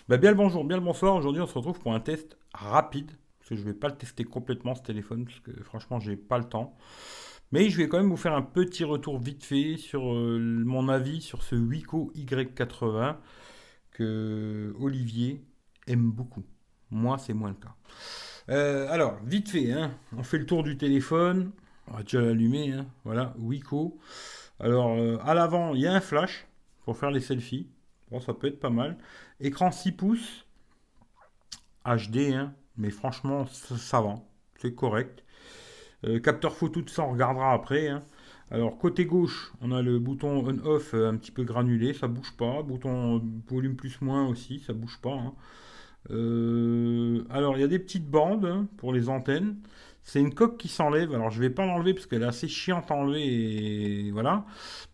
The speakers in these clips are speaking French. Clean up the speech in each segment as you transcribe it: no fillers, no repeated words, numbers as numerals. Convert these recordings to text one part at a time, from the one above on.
Bien le bonjour, bien le bonsoir. Aujourd'hui, on se retrouve pour un test rapide. Parce que je ne vais pas le tester complètement ce téléphone, parce que franchement, j'ai pas le temps. Mais je vais quand même vous faire un petit retour vite fait sur mon avis sur ce Wiko Y80 que Olivier aime beaucoup. Moi, c'est moins le cas. Alors, vite fait, hein, on fait le tour du téléphone. On va déjà l'allumer, hein, voilà, Wiko. Alors, à l'avant, il y a un flash pour faire les selfies. Bon, ça peut être pas mal. Écran 6 pouces. HD, hein, mais franchement, ça va, c'est correct. Capteur photo, tout ça, on regardera après, hein. Alors, côté gauche, on a le bouton on-off un petit peu granulé, ça bouge pas. Bouton volume plus-moins aussi, ça bouge pas, hein. Alors, il y a des petites bandes hein, pour les antennes. C'est une coque qui s'enlève. Alors, je vais pas l'enlever parce qu'elle est assez chiante à enlever et voilà.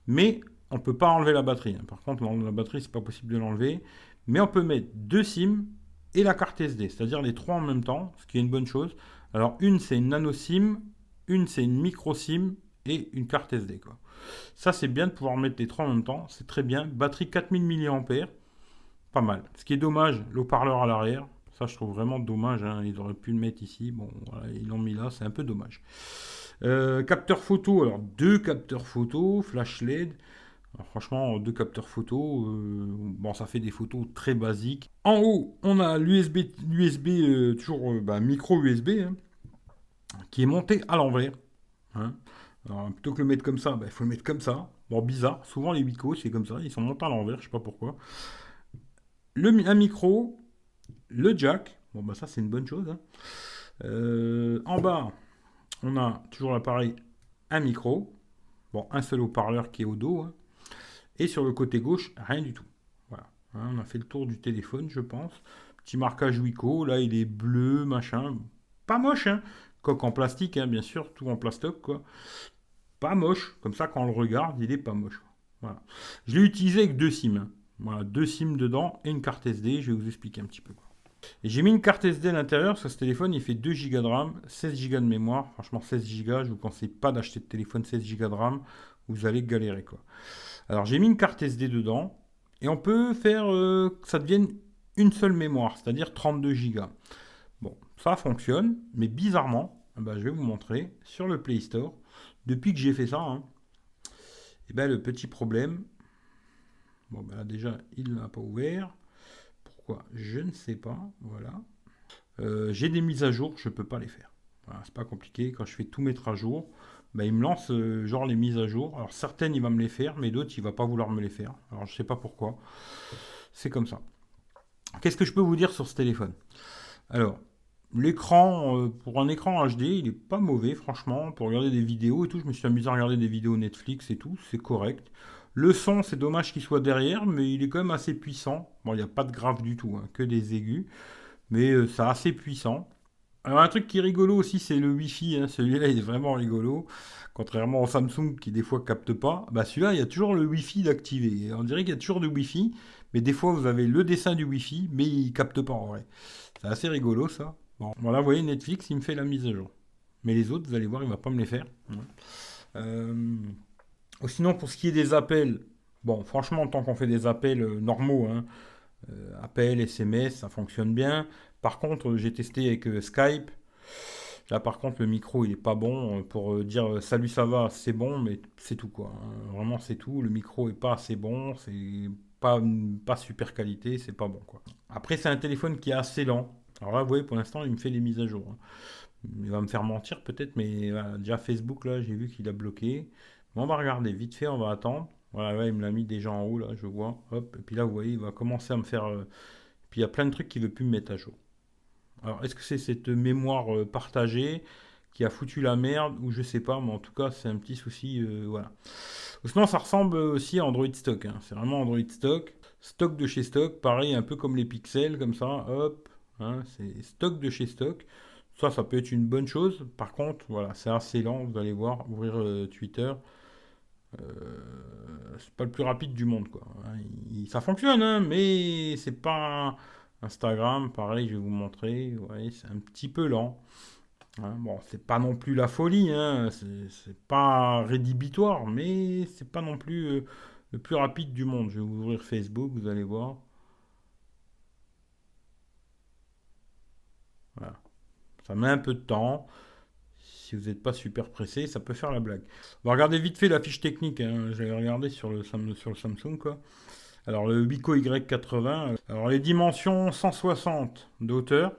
Mais on peut pas enlever la batterie, hein. Par contre, la batterie, c'est pas possible de l'enlever. Mais on peut mettre deux SIM et la carte SD, c'est-à-dire les trois en même temps, ce qui est une bonne chose. Alors, une, c'est une nano SIM, une, c'est une micro SIM et une carte SD, quoi. Ça, c'est bien de pouvoir mettre les trois en même temps. C'est très bien. Batterie 4000 mAh, pas mal. Ce qui est dommage, l'eau-parleur à l'arrière. Ça, je trouve vraiment dommage, hein. Ils auraient pu le mettre ici. Bon, voilà, ils l'ont mis là. C'est un peu dommage. Capteur photo. Alors, deux capteurs photo, flash LED. Alors, franchement, deux capteurs photo. Bon, ça fait des photos très basiques. En haut, on a l'USB toujours micro USB, hein, qui est monté à l'envers, hein. Alors, plutôt que le mettre comme ça, il faut le mettre comme ça. Bon, bizarre. Souvent, les Wiko, c'est comme ça. Ils sont montés à l'envers. Je sais pas pourquoi. Un micro, le jack. Bon, bah ça, c'est une bonne chose, hein. En bas, on a toujours l'appareil, un micro. Bon, un seul haut-parleur qui est au dos, hein. Et sur le côté gauche, rien du tout. Voilà. Hein, on a fait le tour du téléphone, je pense. Petit marquage Wiko. Là, il est bleu, machin. Pas moche, hein. Coque en plastique, hein, bien sûr. Tout en plastoc, quoi. Pas moche. Comme ça, quand on le regarde, il est pas moche. Voilà. Je l'ai utilisé avec deux SIM, hein. Voilà, deux SIM dedans et une carte SD. Je vais vous expliquer un petit peu. Et j'ai mis une carte SD à l'intérieur, parce que ce téléphone il fait 2 Go de RAM, 16 Go de mémoire. Franchement, 16 Go, je vous conseille pas d'acheter de téléphone 16 Go de RAM, vous allez galérer quoi. Alors j'ai mis une carte SD dedans, et on peut faire que ça devienne une seule mémoire, c'est-à-dire 32 Go. Bon, ça fonctionne, mais bizarrement, je vais vous montrer, sur le Play Store, depuis que j'ai fait ça, hein, et le petit problème, déjà il l'a pas ouvert, pourquoi je ne sais pas, voilà. J'ai des mises à jour, je ne peux pas les faire. Voilà, c'est pas compliqué. Quand je fais tout mettre à jour, il me lance genre les mises à jour. Alors certaines, il va me les faire, mais d'autres, il va pas vouloir me les faire. Alors je sais pas pourquoi. C'est comme ça. Qu'est-ce que je peux vous dire sur ce téléphone? Alors, l'écran, pour un écran HD, il est pas mauvais, franchement. Pour regarder des vidéos et tout, je me suis amusé à regarder des vidéos Netflix et tout, c'est correct. Le son, c'est dommage qu'il soit derrière, mais il est quand même assez puissant. Bon, il n'y a pas de grave du tout, hein, que des aigus, mais c'est assez puissant. Alors un truc qui est rigolo aussi, c'est le Wi-Fi, hein. Celui-là, il est vraiment rigolo. Contrairement au Samsung qui des fois capte pas, celui-là, il y a toujours le Wi-Fi d'activer. On dirait qu'il y a toujours du Wi-Fi, mais des fois vous avez le dessin du Wi-Fi, mais il capte pas en vrai. C'est assez rigolo ça. Bon, voilà, vous voyez, Netflix, il me fait la mise à jour. Mais les autres, vous allez voir, il va pas me les faire. Ouais. Euh, Sinon, pour ce qui est des appels, bon, franchement, tant qu'on fait des appels normaux, hein, appels, SMS, ça fonctionne bien. Par contre, j'ai testé avec Skype. Là, par contre, le micro, il est pas bon. Pour dire salut, ça va, c'est bon, mais c'est tout quoi, hein. Vraiment, c'est tout. Le micro est pas assez bon, c'est pas super qualité, c'est pas bon quoi. Après, c'est un téléphone qui est assez lent. Alors là, vous voyez, pour l'instant, il me fait les mises à jour, hein. Il va me faire mentir peut-être, mais voilà, déjà Facebook, là, j'ai vu qu'il a bloqué. Bon, on va regarder vite fait, on va attendre. Voilà, là, il me l'a mis déjà en haut, là, je vois. Hop, et puis là, vous voyez, il va commencer à me faire. Puis il y a plein de trucs qu'il veut plus me mettre à jour. Alors, est-ce que c'est cette mémoire partagée qui a foutu la merde ou je sais pas, mais en tout cas, c'est un petit souci, voilà. Sinon, ça ressemble aussi à Android Stock, hein. C'est vraiment Android Stock. Stock de chez Stock, pareil, un peu comme les pixels, comme ça, hop, hein, c'est stock de chez Stock. Ça peut être une bonne chose. Par contre, voilà, c'est assez lent, vous allez voir, ouvrir Twitter, c'est pas le plus rapide du monde, quoi, hein. Ça fonctionne, hein, mais c'est pas Instagram, pareil, je vais vous montrer. Ouais, c'est un petit peu lent, hein. Bon, c'est pas non plus la folie, hein. C'est pas rédhibitoire, mais c'est pas non plus le plus rapide du monde. Je vais vous ouvrir Facebook, vous allez voir. Voilà. Ça met un peu de temps. Si vous n'êtes pas super pressé, ça peut faire la blague. On va regarder vite fait la fiche technique, hein. J'avais regardé sur le Samsung, quoi. Alors, le Bico Y80. Alors, les dimensions 160 de hauteur.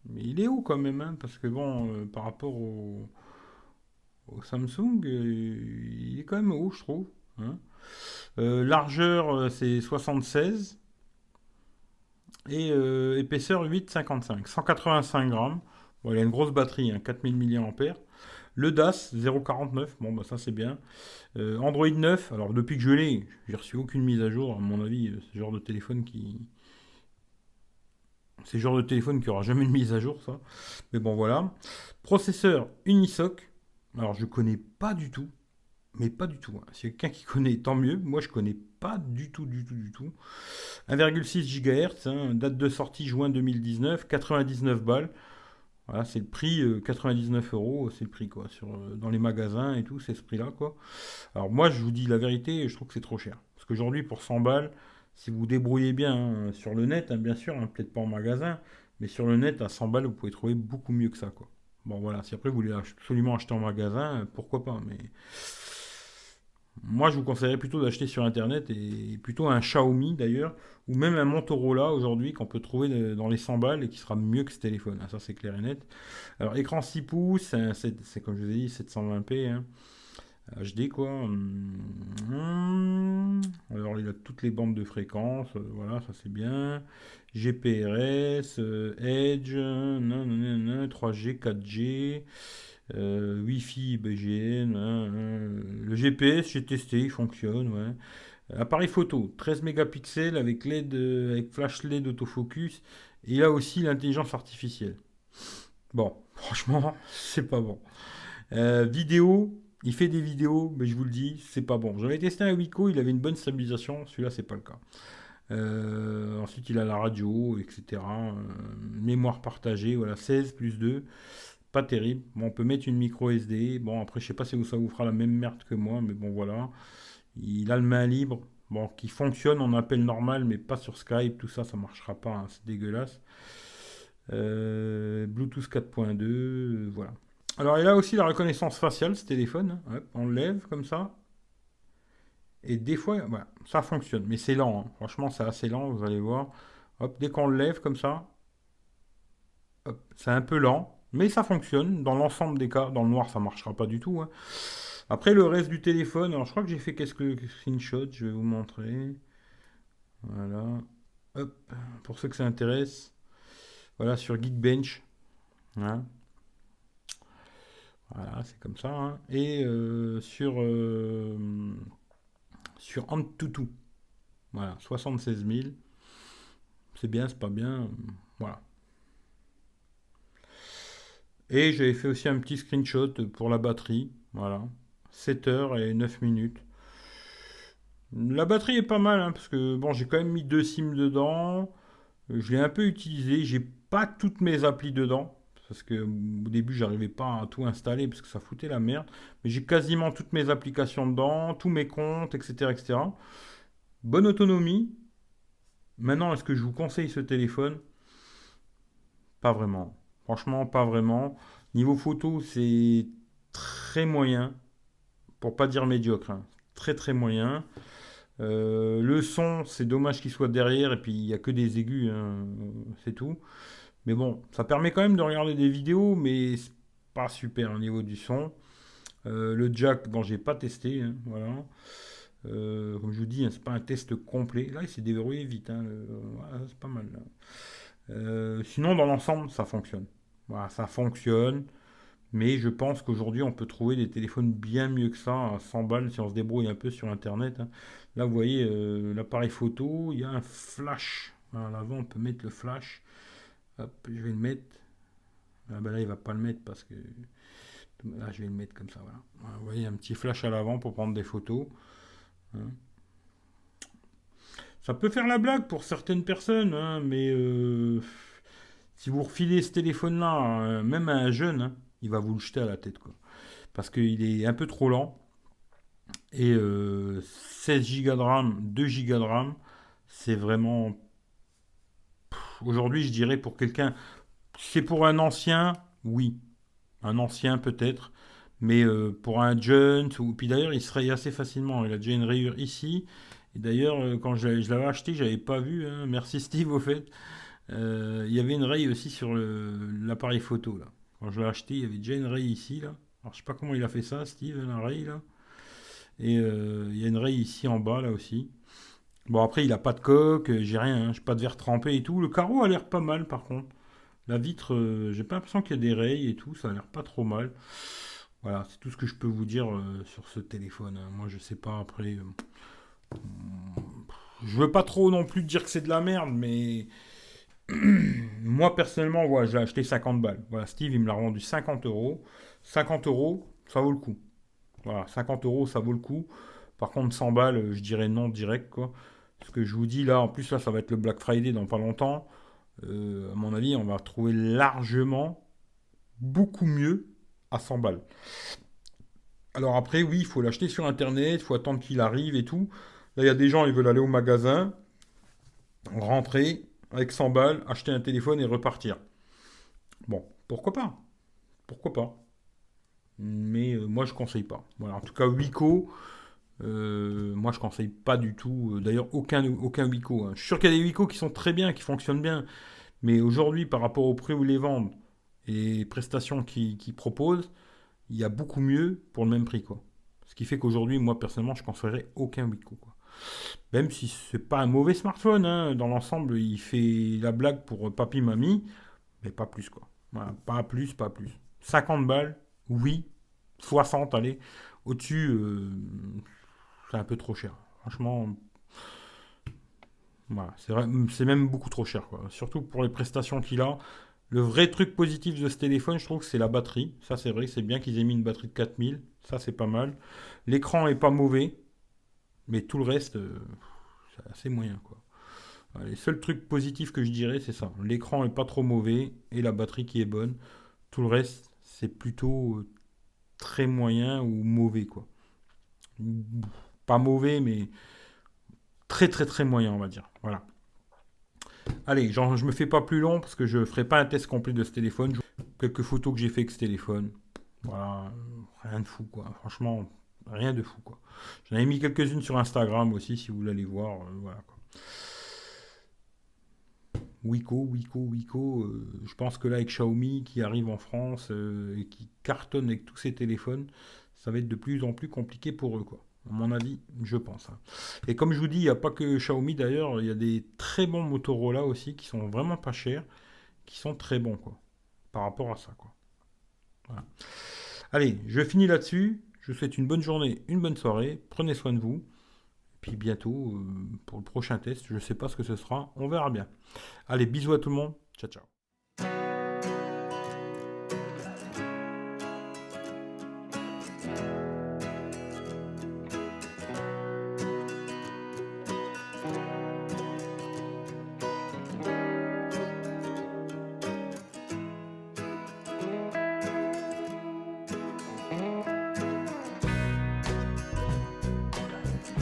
Mais il est haut quand même, hein, parce que bon, par rapport au Samsung, il est quand même haut, je trouve, hein. Largeur, c'est 76 et épaisseur 8,55. 185 grammes. Bon, il a une grosse batterie, hein, 4000 mAh. Le DAS 0,49. Bon, bah ça c'est bien. Android 9. Alors depuis que je l'ai, j'ai reçu aucune mise à jour. À mon avis, c'est le genre de téléphone qui aura jamais de mise à jour, ça. Mais bon, voilà. Processeur Unisoc. Alors je connais pas du tout. Mais pas du tout, hein. Si quelqu'un qui connaît, tant mieux. Moi, je connais pas du tout, du tout, du tout. 1,6 GHz, hein, date de sortie juin 2019, 99 balles. Voilà, c'est le prix, 99 euros, c'est le prix, quoi. Dans les magasins et tout, c'est ce prix-là, quoi. Alors, moi, je vous dis la vérité, je trouve que c'est trop cher. Parce qu'aujourd'hui, pour 100 balles, si vous vous débrouillez bien, hein, sur le net, hein, bien sûr, hein, peut-être pas en magasin, mais sur le net, à 100 balles, vous pouvez trouver beaucoup mieux que ça, quoi. Bon, voilà, si après vous voulez absolument acheter en magasin, pourquoi pas, mais moi, je vous conseillerais plutôt d'acheter sur Internet et plutôt un Xiaomi d'ailleurs, ou même un Motorola aujourd'hui qu'on peut trouver dans les 100 balles et qui sera mieux que ce téléphone. Ah, ça, c'est clair et net. Alors, écran 6 pouces, hein, c'est comme je vous ai dit, 720p, hein, HD quoi. Alors, il a toutes les bandes de fréquences, voilà, ça c'est bien. GPRS, Edge, 3G, 4G. Wi-Fi, BGN, hein, hein. Le GPS, j'ai testé, il fonctionne, ouais. Appareil photo, 13 mégapixels avec LED, avec flash LED autofocus. Et là aussi l'intelligence artificielle. Bon, franchement, c'est pas bon. Vidéo, il fait des vidéos, mais je vous le dis, c'est pas bon. J'avais testé un Wiko, il avait une bonne stabilisation, celui-là, c'est pas le cas. Ensuite, il a la radio, etc. Mémoire partagée, voilà, 16 plus 2. Pas terrible. Bon, on peut mettre une micro SD. Bon, après, je sais pas si ça vous fera la même merde que moi, mais bon, voilà. Il a le main libre. Bon, qui fonctionne en appel normal, mais pas sur Skype. Tout ça, ça marchera pas, hein, c'est dégueulasse. Bluetooth 4.2, voilà. Alors, il a aussi la reconnaissance faciale, ce téléphone, hein. Hop, on le lève comme ça. Et des fois, voilà, ça fonctionne. Mais c'est lent, hein. Franchement, c'est assez lent, vous allez voir. Hop, dès qu'on le lève comme ça, hop, c'est un peu lent, mais ça fonctionne. Dans l'ensemble des cas, dans le noir, ça marchera pas du tout, hein. Après, le reste du téléphone, alors je crois que j'ai fait quelques screenshots, je vais vous montrer. Voilà. Hop, pour ceux que ça intéresse. Voilà, sur Geekbench, hein. Voilà, c'est comme ça, hein. Et sur Antutu. Voilà, 76 000. C'est bien, c'est pas bien. Voilà. Et j'avais fait aussi un petit screenshot pour la batterie. Voilà. 7 heures et 9 minutes. La batterie est pas mal, hein, parce que bon, j'ai quand même mis deux SIM dedans. Je l'ai un peu utilisé. J'ai pas toutes mes applis dedans. Parce que au début, j'arrivais pas à tout installer parce que ça foutait la merde. Mais j'ai quasiment toutes mes applications dedans, tous mes comptes, etc., etc. Bonne autonomie. Maintenant, est-ce que je vous conseille ce téléphone? Pas vraiment. Franchement, pas vraiment. Niveau photo, c'est très moyen. Pour pas dire médiocre, hein. Très très moyen. Le son, c'est dommage qu'il soit derrière et puis il n'y a que des aigus, hein, c'est tout. Mais bon, ça permet quand même de regarder des vidéos, mais c'est pas super au niveau du son. Le jack, bon, j'ai pas testé, hein, voilà. Comme je vous dis, hein, c'est pas un test complet. Là, il s'est déverrouillé vite, hein, voilà, c'est pas mal, là. Sinon, dans l'ensemble, ça fonctionne. Voilà, ça fonctionne. Mais je pense qu'aujourd'hui, on peut trouver des téléphones bien mieux que ça, à 100 balles, si on se débrouille un peu sur Internet, hein. Là, vous voyez, l'appareil photo, il y a un flash. Voilà, à l'avant, on peut mettre le flash. Hop, je vais le mettre. Ah ben là, il va pas le mettre parce que... Là, je vais le mettre comme ça, voilà. Voilà, vous voyez, un petit flash à l'avant pour prendre des photos, hein. Ça peut faire la blague pour certaines personnes, hein, mais si vous refilez ce téléphone-là, même à un jeune, hein, il va vous le jeter à la tête, quoi. Parce qu'il est un peu trop lent. Et 16 Go de RAM, 2 Go de RAM, c'est vraiment... Aujourd'hui, je dirais pour quelqu'un... C'est pour un ancien, oui. Un ancien peut-être. Mais pour un jeune, ou... puis d'ailleurs, il se raye assez facilement. Il a déjà une rayure ici. Et d'ailleurs, quand je l'avais acheté, j'avais pas vu, hein. Merci Steve, au fait. Il y avait une raye aussi sur l'appareil photo, là. Quand je l'ai acheté, il y avait déjà une raye ici, là. Alors, je sais pas comment il a fait ça, Steve, la raye, là. Et il y a une raye ici en bas, là aussi. Bon, après, il a pas de coque, j'ai rien, hein. J'ai pas de verre trempé et tout. Le carreau a l'air pas mal, par contre. La vitre, j'ai pas l'impression qu'il y a des rayes et tout. Ça a l'air pas trop mal. Voilà, c'est tout ce que je peux vous dire sur ce téléphone, hein. Moi, je sais pas, après... je veux pas trop non plus dire que c'est de la merde, mais... moi, personnellement, voilà, je l'ai acheté 50 balles. Voilà, Steve, il me l'a revendu 50 euros. 50 euros, ça vaut le coup. Voilà, 50 euros, ça vaut le coup. Par contre, 100 balles, je dirais non direct, quoi. Ce que je vous dis là, en plus, là, ça va être le Black Friday dans pas longtemps. À mon avis, on va trouver largement beaucoup mieux à 100 balles. Alors après, oui, il faut l'acheter sur Internet, il faut attendre qu'il arrive et tout. Là, il y a des gens, ils veulent aller au magasin, rentrer avec 100 balles, acheter un téléphone et repartir. Bon, pourquoi pas? Pourquoi pas? Mais moi, je conseille pas. Voilà, en tout cas, Wiko, moi, je conseille pas du tout. D'ailleurs, aucun Wiko, hein. Je suis sûr qu'il y a des Wiko qui sont très bien, qui fonctionnent bien. Mais aujourd'hui, par rapport au prix où ils les vendent et les prestations qu'ils proposent, il y a beaucoup mieux pour le même prix, quoi. Ce qui fait qu'aujourd'hui, moi, personnellement, je ne conseillerais aucun Wiko, quoi. Même si c'est pas un mauvais smartphone, hein. Dans l'ensemble, il fait la blague pour papy, mamie, mais pas plus, quoi. Voilà, pas plus, pas plus. 50 balles, oui. 60, allez. Au-dessus, c'est un peu trop cher. Franchement, voilà, c'est vrai, c'est même beaucoup trop cher, quoi. Surtout pour les prestations qu'il a. Le vrai truc positif de ce téléphone, je trouve que c'est la batterie. Ça, c'est vrai, c'est bien qu'ils aient mis une batterie de 4000. Ça, c'est pas mal. L'écran est pas mauvais, mais tout le reste, c'est assez moyen, quoi. Voilà, les seuls trucs positifs que je dirais, c'est ça. L'écran est pas trop mauvais et la batterie qui est bonne. Tout le reste, c'est plutôt très moyen ou mauvais, quoi. Pas mauvais, mais très très très moyen, on va dire. Voilà. Allez, genre, je me fais pas plus long parce que je ferai pas un test complet de ce téléphone. Quelques photos que j'ai fait avec ce téléphone. Voilà, rien de fou, quoi. Franchement, rien de fou, quoi. J'en ai mis quelques-unes sur Instagram aussi, si vous voulez aller voir. Voilà, quoi. Wiko. Je pense que là, avec Xiaomi qui arrive en France et qui cartonne avec tous ces téléphones, ça va être de plus en plus compliqué pour eux, quoi. À mon avis, je pense, hein. Et comme je vous dis, il n'y a pas que Xiaomi d'ailleurs, il y a des très bons Motorola aussi qui sont vraiment pas chers, qui sont très bons, quoi, par rapport à ça, quoi. Voilà. Allez, je finis là-dessus. Je vous souhaite une bonne journée, une bonne soirée. Prenez soin de vous. Puis bientôt, pour le prochain test, je ne sais pas ce que ce sera. On verra bien. Allez, bisous à tout le monde. Ciao, ciao.